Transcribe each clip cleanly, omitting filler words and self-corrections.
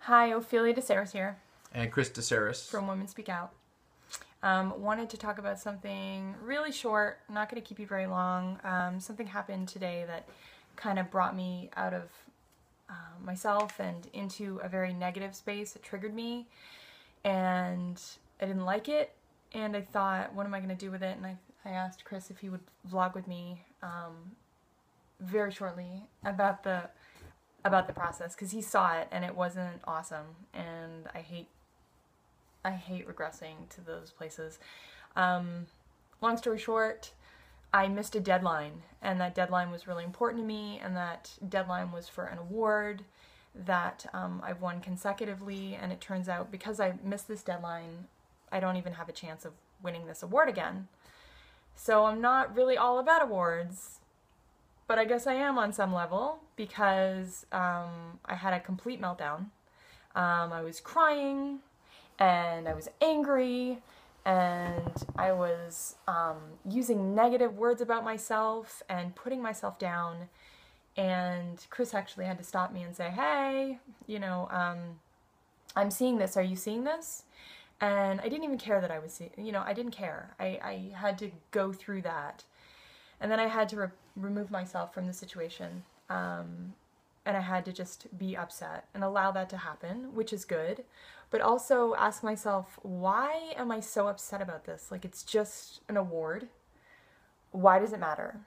Hi, Ophelia DeSaris here And Chris DeSaris. from Women Speak Out. Wanted to talk about something really short, not going to keep you very long. Something happened today that kind of brought me out of myself and into a very negative space. It triggered me, and I didn't like it. And I thought, what am I going to do with it? And I asked Chris if he would vlog with me very shortly about the process, because he saw it and it wasn't awesome, and I hate regressing to those places. Long story short, I missed a deadline, and that deadline was really important to me, and that deadline was for an award that I've won consecutively, and it turns out because I missed this deadline, I don't even have a chance of winning this award again. So I'm not really all about awards, but I guess I am on some level, because I had a complete meltdown. I was crying, and I was angry, and I was using negative words about myself and putting myself down. And Chris actually had to stop me and say, hey, I'm seeing this. Are you seeing this? And I didn't even care that I was seeing, I didn't care. I had to go through that. And then I had to remove myself from the situation. And I had to just be upset and allow that to happen, which is good. But also ask myself, why am I so upset about this? Like, it's just an award. Why does it matter?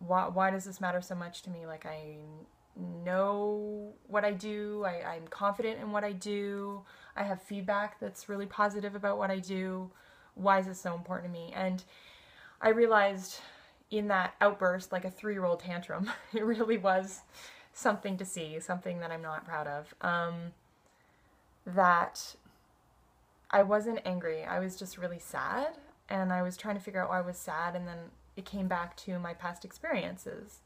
Why does this matter so much to me? Like, I know what I do. I'm confident in what I do. I have feedback that's really positive about what I do. Why is this so important to me? And I realized in that outburst, like a 3-year-old tantrum, it really was something to see, something that I'm not proud of, that I wasn't angry. I was just really sad, and I was trying to figure out why I was sad, and then it came back to my past experiences,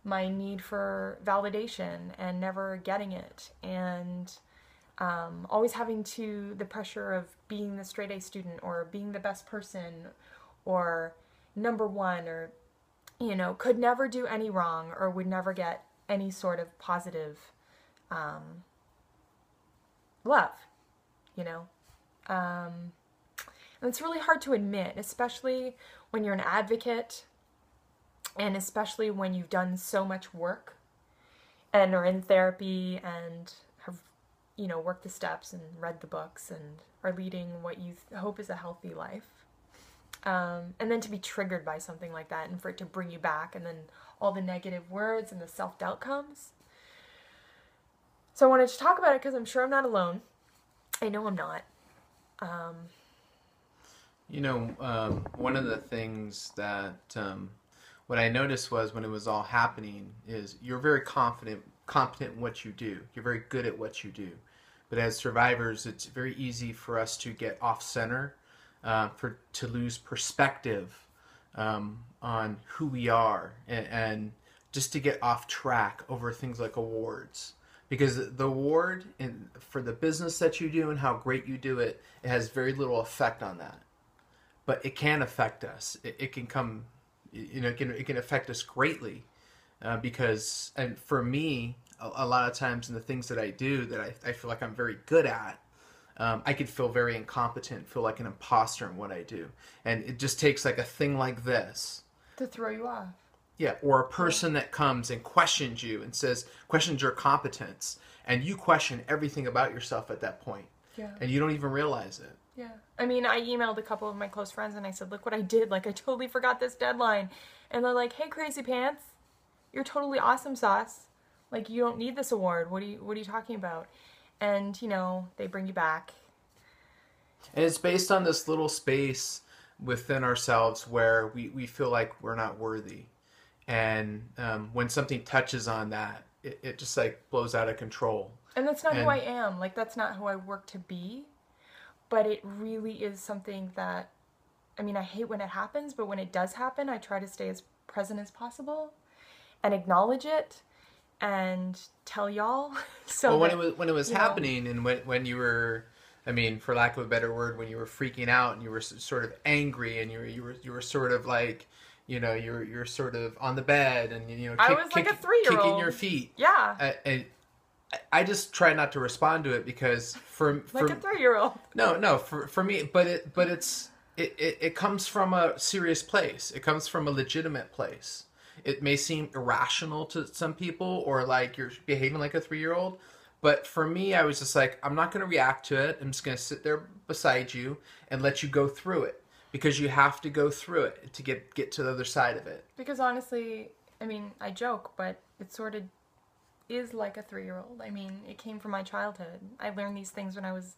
my need for validation and never getting it, and always having the pressure of being the straight A student, or being the best person, or number one, or could never do any wrong, or would never get any sort of positive love, and it's really hard to admit, especially when you're an advocate, and especially when you've done so much work and are in therapy and have worked the steps and read the books and are leading what you hope is a healthy life. And then to be triggered by something like that, and for it to bring you back, and then all the negative words and the self-doubt comes. So I wanted to talk about it because I'm sure I'm not alone. I know I'm not. One of the things that what I noticed was, when it was all happening, is you're very competent in what you do. You're very good at what you do. But as survivors, it's very easy for us to get off center, to lose perspective on who we are, and just to get off track over things like awards. Because the award, for the business that you do and how great you do it, it has very little effect on that. But it can affect us. It can come, it can affect us greatly. Because, and for me, a lot of times in the things that I do that I feel like I'm very good at, I could feel very incompetent, feel like an imposter in what I do. And it just takes like a thing like this To throw you off. Yeah, or a person that comes and questions you and questions your competence, and you question everything about yourself at that point. Yeah. And you don't even realize it. Yeah. I mean, I emailed a couple of my close friends and I said, look what I did. Like, I totally forgot this deadline. And they're like, hey, crazy pants, you're totally awesome sauce. Like, you don't need this award. What are you talking about? And, they bring you back. And it's based on this little space within ourselves where we feel like we're not worthy. And when something touches on that, it just like blows out of control. And that's not who I am. Like, that's not who I work to be. But it really is something that, I mean, I hate when it happens, but when it does happen, I try to stay as present as possible and acknowledge it and tell y'all. So when it was happening, and when you were, I mean, for lack of a better word, when you were freaking out and you were sort of angry, and you were sort of like, you're sort of on the bed, and I was like a 3-year-old kicking your feet. Yeah. I just try not to respond to it because Like a 3-year-old. for me, it comes from a serious place. It comes from a legitimate place. It may seem irrational to some people or like you're behaving like a 3-year-old, but for me, I was just like, I'm not going to react to it. I'm just going to sit there beside you and let you go through it because you have to go through it to get to the other side of it. Because honestly, I mean, I joke, but it sort of is like a 3-year-old. I mean, it came from my childhood. I learned these things when I was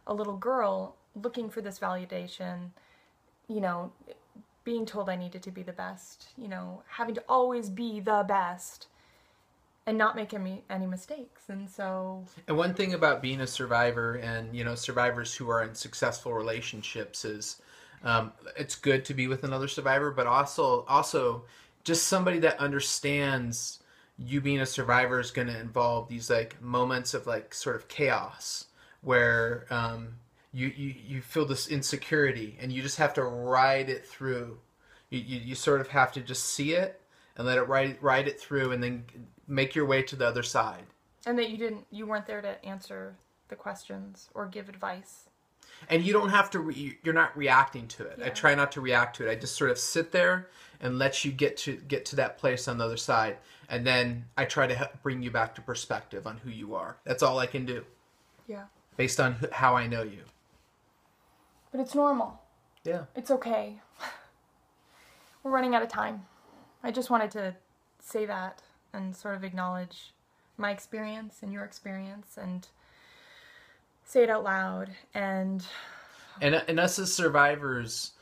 a little girl, looking for this validation, you know, being told I needed to be the best, you know, having to always be the best and not make any mistakes. And so... And one thing about being a survivor and, survivors who are in successful relationships is it's good to be with another survivor, but also just somebody that understands you being a survivor is going to involve these like moments of like sort of chaos where you feel this insecurity and you just have to ride it through. You sort of have to just see it and let it ride it through and then make your way to the other side. And that you weren't there to answer the questions or give advice. And you don't have to, you're not reacting to it. Yeah. I try not to react to it. I just sort of sit there and let you get to that place on the other side. And then I try to bring you back to perspective on who you are. That's all I can do. Yeah. Based on how I know you. But it's normal. Yeah. It's okay. We're running out of time. I just wanted to say that and sort of acknowledge my experience and your experience and say it out loud. And us as survivors,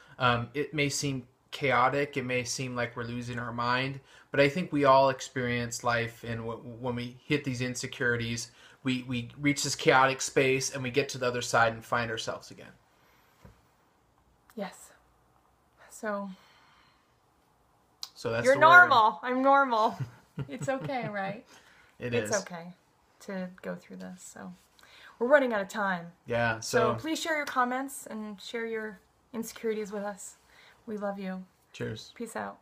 it may seem chaotic. It may seem like we're losing our mind. But I think we all experience life, and when we hit these insecurities, we reach this chaotic space and we get to the other side and find ourselves again. Yes. So that's you're the normal. word. I'm normal. It's okay, right? It's okay to go through this. So we're running out of time. Yeah. So please share your comments and share your insecurities with us. We love you. Cheers. Peace out.